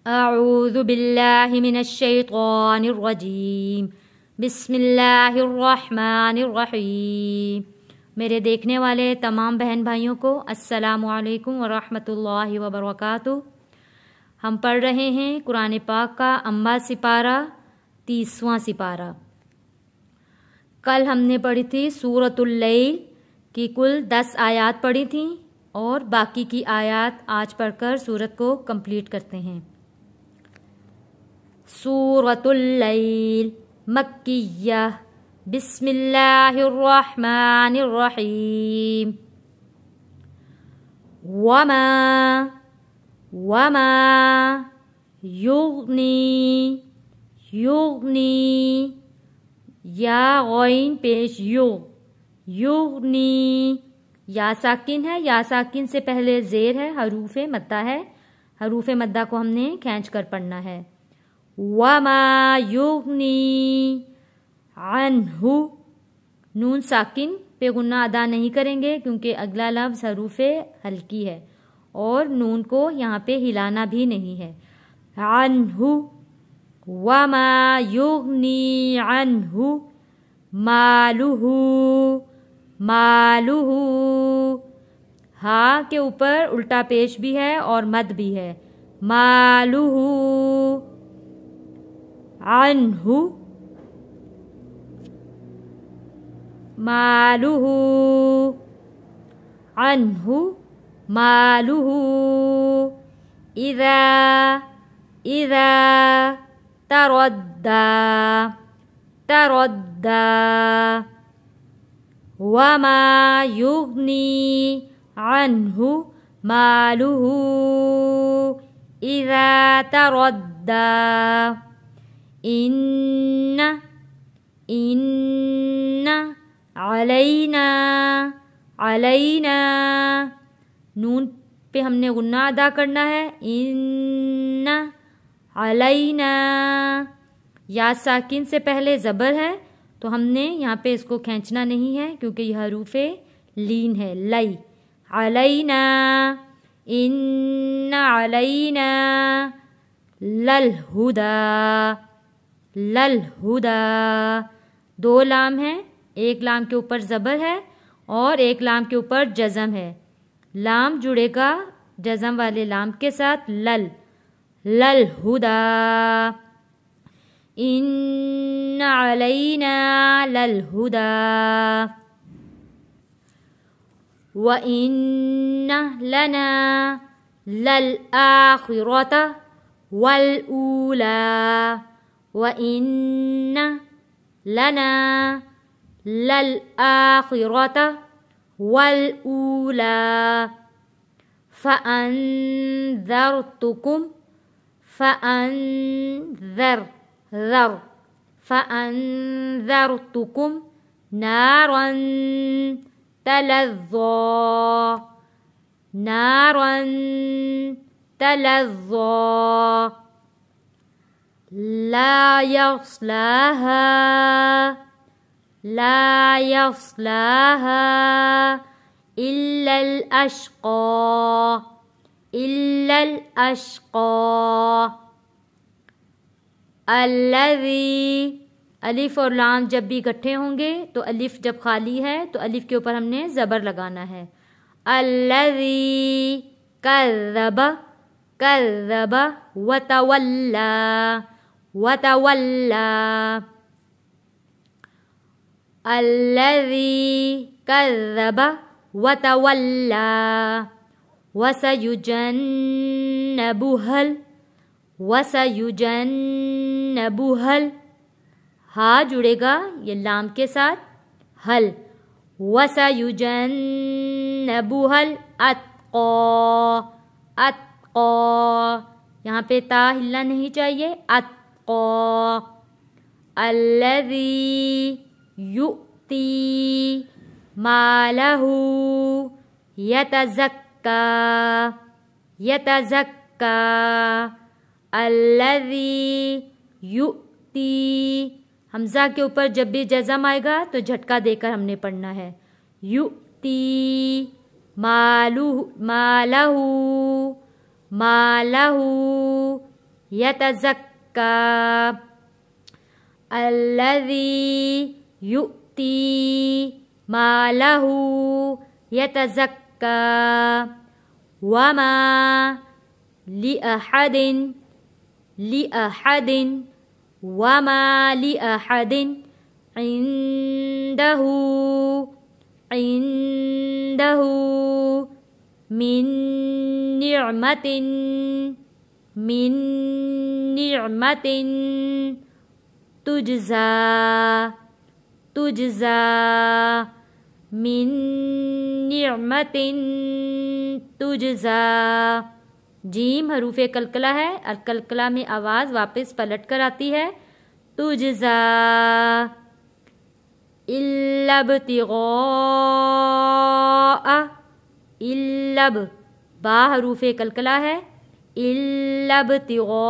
अऊज़ु बिल्लाहि मिनश्शैतानिर्रजीम बिस्मिल्लाहिर्रहमानिर्रहीम। मेरे देखने वाले तमाम बहन भाइयों को अस्सलामु अलैकुम वरहमतुल्लाहि वबरकातुहू। हम पढ़ रहे हैं कुरान पाक का अम्बा सिपारा 30वां सिपारा। कल हमने पढ़ी थी सूरतुल लैल की कुल 10 आयात पढ़ी थी और बाकी की आयात आज पढ़कर सूरत को कंप्लीट करते हैं। सूरतुल लैल मक्किय्या बिस्मिल्लाहिर्रहमानिर्रहीम। वमा युग्नी या गौइन पेश युग्नी या साकिन है, या साकिन से पहले जेर है, हरूफ मद्दा है। हरूफ मद्दा को हमने खींच कर पढ़ना है। वमा युग्नी अन्हु, नून साकिन पे गुन्ना अदा नहीं करेंगे क्योंकि अगला लफ्ज हरूफ हल्की है और नून को यहाँ पे हिलाना भी नहीं है। अन्हु वमा युग्नी अन्हु मालुहु। हा के ऊपर उल्टा पेश भी है और मद भी है। मालुहु अन्हु मालुहु इज़ा तरद्दा वमा युग्नी अन्हु मालुहु इज़ा तरद्दा। इन्न अलैना नून पे हमने गुन्ना अदा करना है। इन्न अलैना या साकिन से पहले ज़बर है तो हमने यहाँ पे इसको खींचना नहीं है क्योंकि यह हरूफ लीन है। लई अलैना इन्न अलैना लल हुदा। दो लाम है, एक लाम के ऊपर ज़बर है और एक लाम के ऊपर जज़म है। लाम जुड़ेगा जज़म वाले लाम के साथ। लल हुदा इन्न अलैना लल हुदा व इन्न लना लल आखिरता वल ऊला व इन्न लना लल आखिरता वल ऊला फअंज़रतुकुम नारन तलज़्ज़ा ला यस्लाहा इल्लल अश्क़ा अल्लज़ी। अलिफ और लाम जब भी इकट्ठे होंगे तो अलिफ जब खाली है तो अलिफ के ऊपर हमने ज़बर लगाना है। अल्लज़ी कज़्ज़ब वतवल्ला अल्लज़ी कज़्ज़ब वतवल्ला वसयुजन्नबुहल हा जुड़ेगा ये लाम के साथ। हल वसयुजन्नबुहल अत्क़ा यहाँ पे ता हिलना नहीं चाहिए। अत्क़ा अल्लज़ी युती मालहू यतज़क्का अल्लज़ी युती। हमज़ा के ऊपर जब भी जज़म आएगा तो झटका देकर हमने पढ़ना है। युती मालहू यतज़क्का अल्लज़ी यु'ती मालहू यतज़क्का वमा लिअहदिन वमा लिअहदिन इंदहू मिन नि'मतिन तुजज़ा मिन नि'मतिन तुजज़ा। जीम हरूफे कलकला है और कलकला में आवाज़ वापस पलट कर आती है। तुजज़ा इल्लब बा हरूफे कलकला है। इल्लब्तिग़ा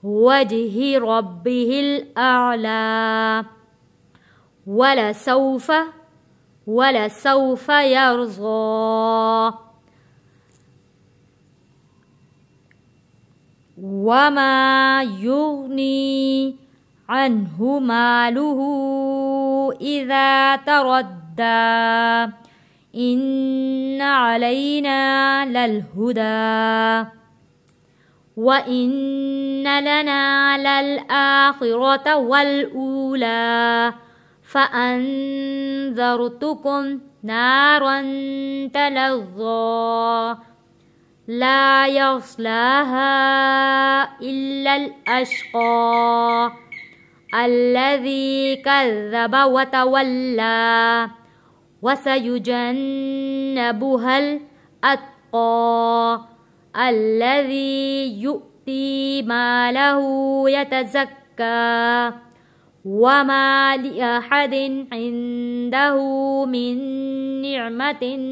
वजही रब्बिहिल आला वलसौफ यरज़ा वमा युग़नी अन्हु मालुहु इज़ा तरद्दा इन्न अलैना ललहुदा व इन्न लना ललआखिरत वलऊला फ़अन्ज़रतुकुम नारन तलज़्ज़ा ला यस्लाहा इल्लल अश्क़ा अल्लज़ी कज़्ज़ब वतवल्ला वसयुजन्नबुहल अत्क़ा अल्लज़ी यु'ती मालहू यतज़क्का वमा लिअहदिन इंदहू मिन नि'मतिन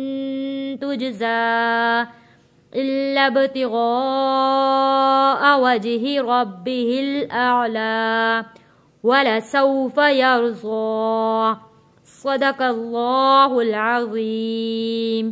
तुजज़ा इल्ला इब्तिग़ाअ वजहि रब्बिहिल आला वलसौफ यरज़ा। सदक़ल्लाहुल अज़ीम।